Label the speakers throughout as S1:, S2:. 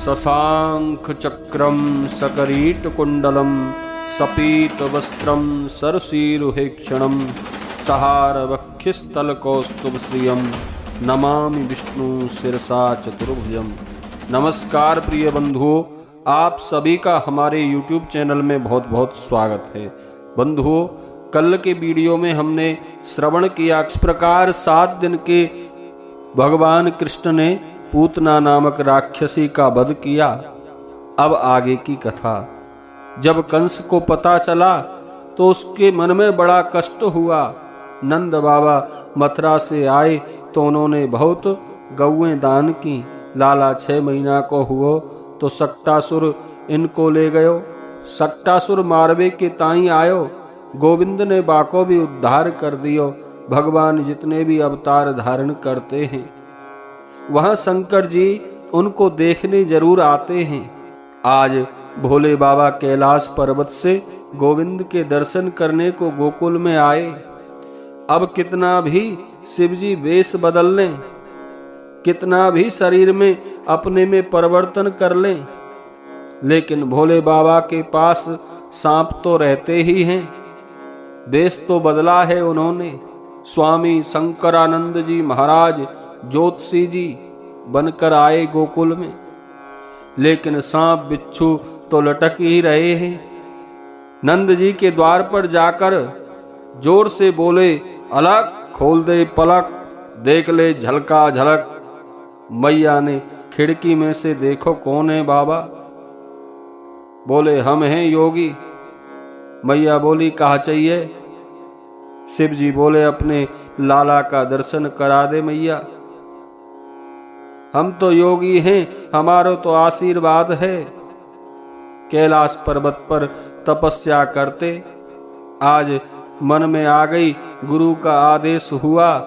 S1: शशांक चक्रम सकरीटकुंडलम सपीतवस्त्रम सरसीरुहेक्षणम सहारवक्षस्थलकौस्तुभश्रियं नमामि विष्णु शिरसा चतुर्भुजम। नमस्कार प्रिय बंधुओं, आप सभी का हमारे YouTube चैनल में बहुत बहुत स्वागत है। बंधुओं, कल के वीडियो में हमने श्रवण किया इस प्रकार 7 दिन के भगवान कृष्ण ने पूतना नामक राक्षसी का वध किया। अब आगे की कथा। जब कंस को पता चला तो उसके मन में बड़ा कष्ट हुआ। नंद बाबा मथुरा से आए तो उन्होंने बहुत गौएं दान की। लाला 6 महीना को हुओ तो सक्टासुर इनको ले गयो। सक्टासुर मारवे के ताई आयो। गोविंद ने बाको भी उद्धार कर दियो। भगवान जितने भी अवतार धारण करते हैं वहां शंकर जी उनको देखने जरूर आते हैं। आज भोले बाबा कैलाश पर्वत से गोविंद के दर्शन करने को गोकुल में आए। अब कितना भी शिवजी वेश बदल लें, कितना भी शरीर में अपने में परिवर्तन कर लें, लेकिन भोले बाबा के पास सांप तो रहते ही हैं। वेश तो बदला है उन्होंने। स्वामी शंकरानंद जी महाराज ज्योतिषी जी बनकर आए गोकुल में, लेकिन सांप बिच्छू तो लटक ही रहे हैं। नंद जी के द्वार पर जाकर जोर से बोले, अलग खोल दे पलक, देख ले झलका झलक। मैया ने खिड़की में से देखो कौन है बाबा? बोले हम हैं योगी। मैया बोली कहा चाहिए? शिव जी बोले अपने लाला का दर्शन करा दे मैया। हम तो योगी हैं, हमारा तो आशीर्वाद है। कैलाश पर्वत पर तपस्या करते आज मन में आ गई, गुरु का आदेश हुआ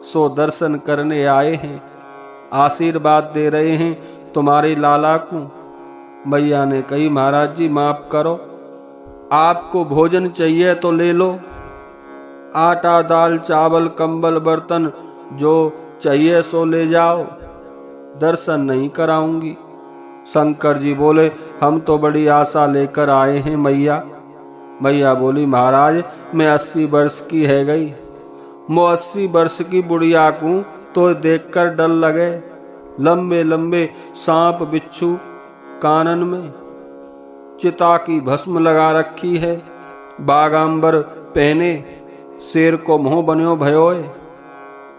S1: सो दर्शन करने आए हैं। आशीर्वाद दे रहे हैं तुम्हारे लाला को। मैया ने कही महाराज जी माफ करो, आपको भोजन चाहिए तो ले लो। आटा दाल चावल कंबल बर्तन जो चाहिए सो ले जाओ, दर्शन नहीं कराऊंगी। शंकर जी बोले हम तो बड़ी आशा लेकर आए हैं मैया। मैया बोली महाराज मैं 80 वर्ष की है गई, मो 80 वर्ष की बुढ़िया को तो देखकर डर लगे। लंबे लंबे सांप बिच्छू कानन में, चिता की भस्म लगा रखी है, बागांबर पहने, शेर को मुंह बन्यो भयोए।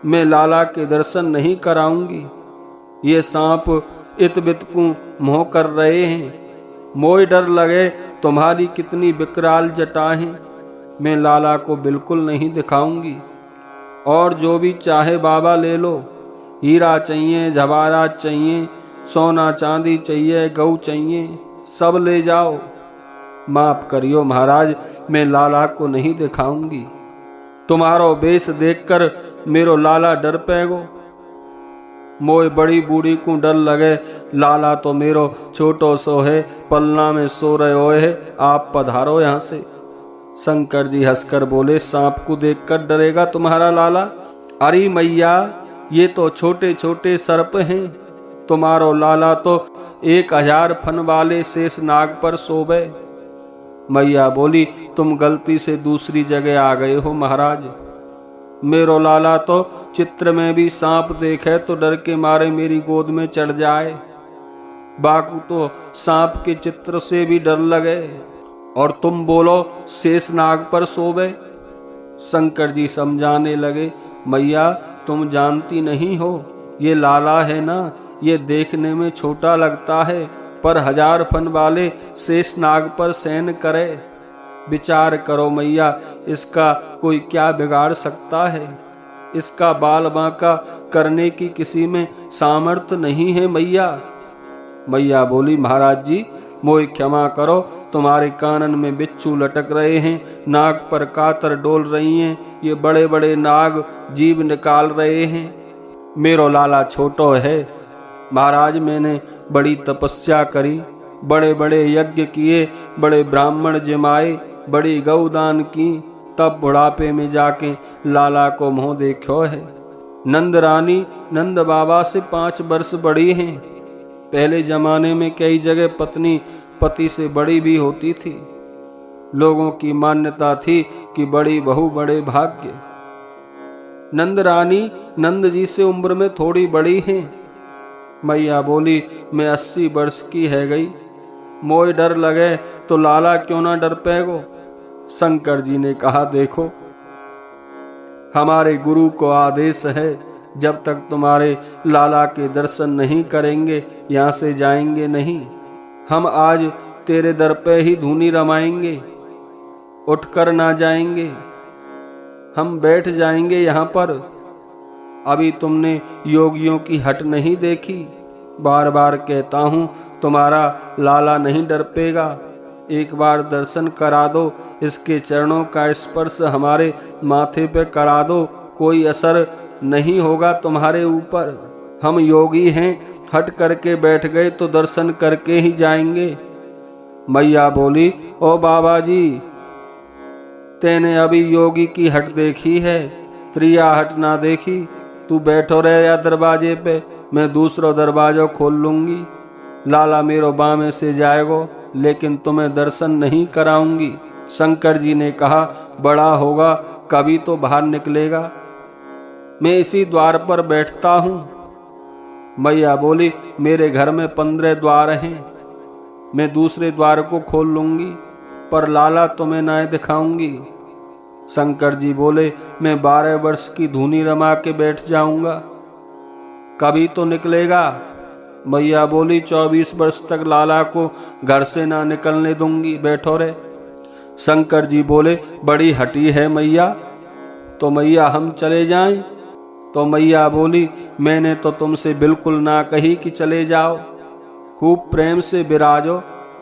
S1: मैं लाला के दर्शन नहीं कराऊंगी। ये सांप इत बित को मोह कर रहे हैं। मोय डर लगे तुम्हारी कितनी विकराल जटाएं, मैं लाला को बिल्कुल नहीं दिखाऊंगी। और जो भी चाहे बाबा ले लो, हीरा चाहिए, जवाहरात चाहिए, सोना चांदी चाहिए, गऊ चाहिए, सब ले जाओ। माफ करियो महाराज, मैं लाला को नहीं दिखाऊंगी। तुम्हारो वेश देखकर मेरो लाला डर पेगो। मोय बड़ी बूढ़ी को डर लगे, लाला तो मेरो छोटो सो है, पलना में सो रहे हो है, आप पधारो यहाँ से। शंकर जी हंसकर बोले सांप को देखकर डरेगा तुम्हारा लाला? अरे मैया ये तो छोटे छोटे सर्प हैं, तुम्हारो लाला तो 1000 फन वाले शेष नाग पर सोवे। मैया बोली तुम गलती से दूसरी जगह आ गए हो महाराज। मेरो लाला तो चित्र में भी सांप देखे तो डर के मारे मेरी गोद में चढ़ जाए। बाकू तो सांप के चित्र से भी डर लगे और तुम बोलो शेष नाग पर सोवे। शंकर जी समझाने लगे मैया तुम जानती नहीं हो, ये लाला है ना, ये देखने में छोटा लगता है पर 1000 फन वाले शेष नाग पर शयन करे। विचार करो मैया, इसका कोई क्या बिगाड़ सकता है? इसका बाल बांका करने की किसी में सामर्थ्य नहीं है मैया। मैया बोली महाराज जी मोय क्षमा करो, तुम्हारे कानन में बिच्छू लटक रहे हैं, नाक पर कातर डोल रही हैं, ये बड़े बड़े नाग जीभ निकाल रहे हैं। मेरो लाला छोटो है महाराज, मैंने बड़ी तपस्या करी, बड़े बड़े यज्ञ किए, बड़े ब्राह्मण जमाए, बड़ी गौदान की, तब बुढ़ापे में जाके लाला को मुँह देखो है। नंद रानी नंद बाबा से 5 वर्ष बड़ी हैं। पहले जमाने में कई जगह पत्नी पति से बड़ी भी होती थी। लोगों की मान्यता थी कि बड़ी बहू बड़े भाग्य। नंद रानी नंद जी से उम्र में थोड़ी बड़ी हैं। मैया बोली, मैं 80 वर्ष की है गई, मोय डर लगे तो लाला क्यों ना डर पेगो। शंकर जी ने कहा, देखो हमारे गुरु को आदेश है, जब तक तुम्हारे लाला के दर्शन नहीं करेंगे यहाँ से जाएंगे नहीं। हम आज तेरे दर पे ही धूनी रमाएंगे, उठकर ना जाएंगे, हम बैठ जाएंगे यहाँ पर। अभी तुमने योगियों की हट नहीं देखी, बार बार कहता हूँ तुम्हारा लाला नहीं डर पेगा। एक बार दर्शन करा दो, इसके चरणों का स्पर्श हमारे माथे पे करा दो, कोई असर नहीं होगा तुम्हारे ऊपर। हम योगी हैं, हट करके बैठ गए तो दर्शन करके ही जाएंगे। मैया बोली, ओ बाबा जी, तेने अभी योगी की हट देखी है, त्रिया हट ना देखी। तू बैठो रहे या दरवाजे पे, मैं दूसरा दरवाजा खोल लूंगी। लाला मेरो बामे से जाएगो, लेकिन तुम्हें दर्शन नहीं कराऊंगी। शंकर जी ने कहा, बड़ा होगा कभी तो बाहर निकलेगा, मैं इसी द्वार पर बैठता हूँ। मैया बोली, मेरे घर में 15 द्वार हैं, मैं दूसरे द्वार को खोल लूंगी, पर लाला तुम्हें ना दिखाऊंगी। शंकर जी बोले, मैं 12 वर्ष की धूनी रमा के बैठ जाऊंगा, कभी तो निकलेगा। मैया बोली, 24 वर्ष तक लाला को घर से ना निकलने दूंगी, बैठो रे। शंकर जी बोले, बड़ी हटी है मैया, तो मैया हम चले जाएं? तो मैया बोली, मैंने तो तुमसे बिल्कुल ना कही कि चले जाओ। खूब प्रेम से विराजो,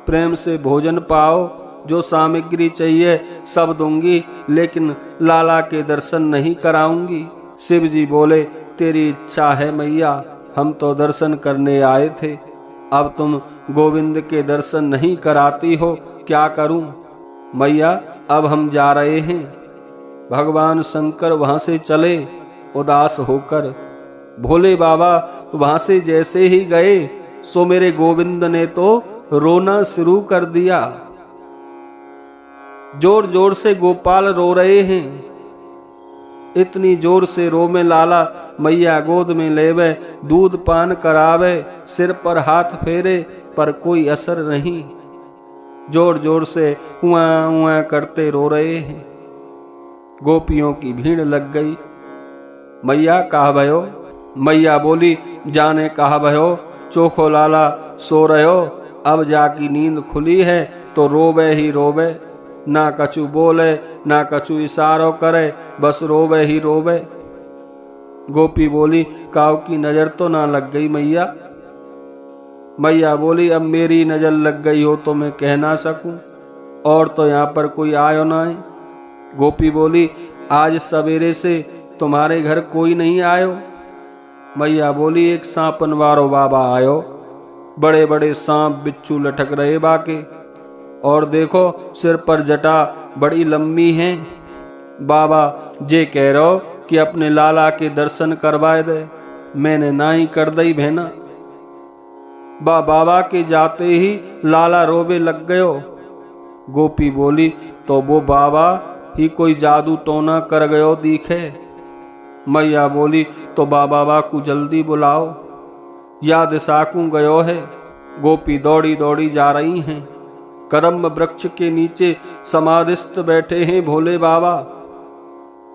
S1: प्रेम से भोजन पाओ, जो सामग्री चाहिए सब दूंगी, लेकिन लाला के दर्शन नहीं कराऊंगी। शिव जी बोले, तेरी इच्छा है मैया, हम तो दर्शन करने आए थे, अब तुम गोविंद के दर्शन नहीं कराती हो, क्या करूं? मैया अब हम जा रहे हैं। भगवान शंकर वहां से चले उदास होकर। भोले बाबा वहां से जैसे ही गए, सो मेरे गोविंद ने तो रोना शुरू कर दिया। जोर जोर से गोपाल रो रहे हैं, इतनी जोर से रो में लाला मैया गोद में लेवे, दूध पान करावे, सिर पर हाथ फेरे, पर कोई असर नहीं। जोर जोर से हुआ हुआ करते रो रहे हैं। गोपियों की भीड़ लग गई। मैया कहा भयो? मैया बोली, जाने कहा भयो, चोखो लाला सो रहो, अब जाकी नींद खुली है तो रोवे ही रोवे, ना कछु बोले ना कछु इशारो करे, बस रोवे ही रोवे। गोपी बोली, काऊ की नजर तो ना लग गई मैया? मैया बोली, अब मेरी नजर लग गई हो तो मैं कह ना सकूं, और तो यहाँ पर कोई आयो ना है। गोपी बोली, आज सवेरे से तुम्हारे घर कोई नहीं आयो? मैया बोली, एक सांपन वारो बाबा आयो, बड़े बड़े सांप बिच्छू लटक रहे बाके, और देखो सिर पर जटा बड़ी लंबी है। बाबा जे कह रहो कि अपने लाला के दर्शन करवाए दे, मैंने ना ही कर दई बहना। बाबा के जाते ही लाला रोवे लग गयो। गोपी बोली, तो वो बाबा ही कोई जादू टोना कर गयो दिखे। मैया बोली, तो बाबा को जल्दी बुलाओ, याद साकू गयो है। गोपी दौड़ी दौड़ी जा रही हैं। कदम्ब वृक्ष के नीचे समाधिस्थ बैठे हैं भोले बाबा।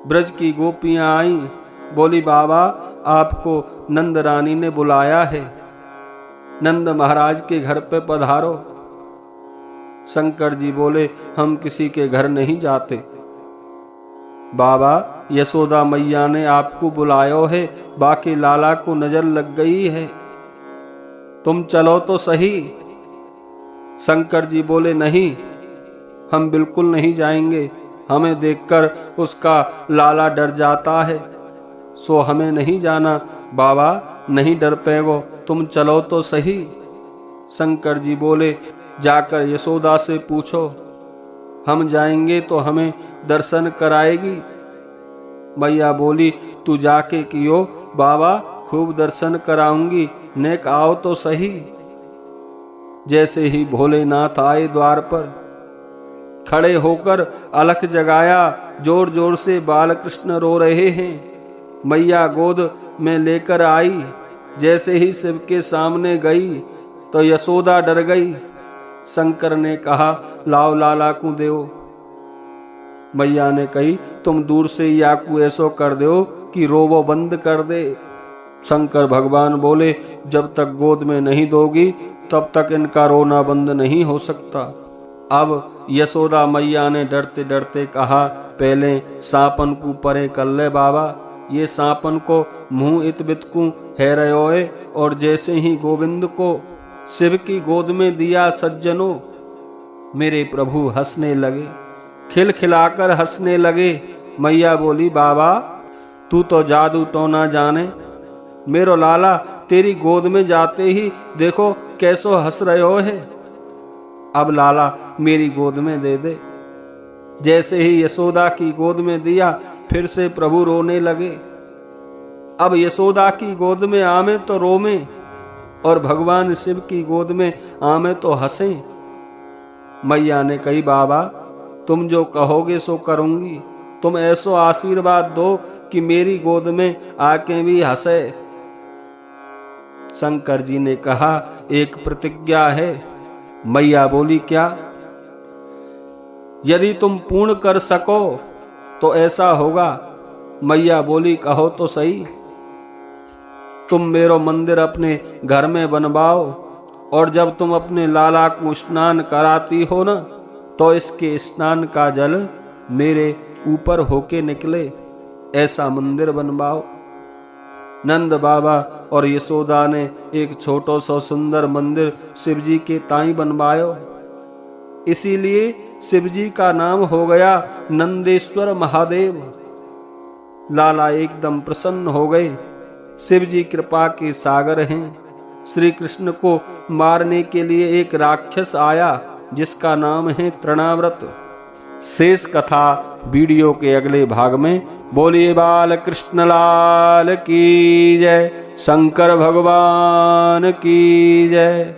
S1: ब्रज की गोपियां आईं, बोली, बाबा आपको नंद रानी ने बुलाया है, नंद महाराज के घर पे पधारो। शंकर जी बोले, हम किसी के घर नहीं जाते। बाबा यशोदा मैया ने आपको बुलायो है, बाकी लाला को नजर लग गई है, तुम चलो तो सही। शंकर जी बोले, नहीं, हम बिल्कुल नहीं जाएंगे, हमें देखकर उसका लाला डर जाता है, सो हमें नहीं जाना। बाबा नहीं डर पेगो, तुम चलो तो सही। शंकर जी बोले, जाकर यशोदा से पूछो, हम जाएंगे तो हमें दर्शन कराएगी। मैया बोली, तू जाके कियो, बाबा खूब दर्शन कराऊंगी, नेक आओ तो सही। जैसे ही भोलेनाथ आए द्वार पर, खड़े होकर अलख जगाया। जोर जोर से बालकृष्ण रो रहे हैं। मैया गोद में लेकर आई। जैसे ही शिव के सामने गई तो यशोदा डर गई। शंकर ने कहा, लाओ लाला को देओ। मैया ने कही, तुम दूर से या को ऐसो कर दो कि रोवो बंद कर दे। शंकर भगवान बोले, जब तक गोद में नहीं दोगी तब तक इनका रोना बंद नहीं हो सकता। अब यशोदा मैया ने डरते डरते कहा, पहले सांपन को परे कर ले बाबा। ये सांपन को मुंह इत बितकू है रयोए। और जैसे ही गोविंद को शिव की गोद में दिया सज्जनों, मेरे प्रभु हंसने लगे, खिलखिलाकर हंसने लगे। मैया बोली, बाबा तू तो जादू टोना जाने। मेरो लाला तेरी गोद में जाते ही देखो कैसो हंस रहे है। अब लाला मेरी गोद में दे दे। जैसे ही यशोदा की गोद में दिया, फिर से प्रभु रोने लगे। अब यशोदा की गोद में आमे तो रोमे और भगवान शिव की गोद में आमे तो हंसे। मैया ने कही, बाबा तुम जो कहोगे सो करूंगी। तुम ऐसो आशीर्वाद दो कि मेरी गोद में आके भी हंसे। शंकर जी ने कहा, एक प्रतिज्ञा है। मैया बोली, क्या? यदि तुम पूर्ण कर सको तो ऐसा होगा। मैया बोली, कहो तो सही। तुम मेरो मंदिर अपने घर में बनवाओ और जब तुम अपने लाला को स्नान कराती हो ना, तो इसके स्नान का जल मेरे ऊपर होके निकले, ऐसा मंदिर बनवाओ। नंद बाबा और यशोदा ने एक छोटो सा सुंदर मंदिर शिवजी के ताई बनवायो। इसीलिए शिवजी का नाम हो गया नंदेश्वर महादेव। लाला एकदम प्रसन्न हो गए। शिवजी कृपा के सागर हैं। श्री कृष्ण को मारने के लिए एक राक्षस आया जिसका नाम है तृणाव्रत। शेष कथा वीडियो के अगले भाग में। बोलिए बाल कृष्ण लाल की जय, शंकर भगवान की जय।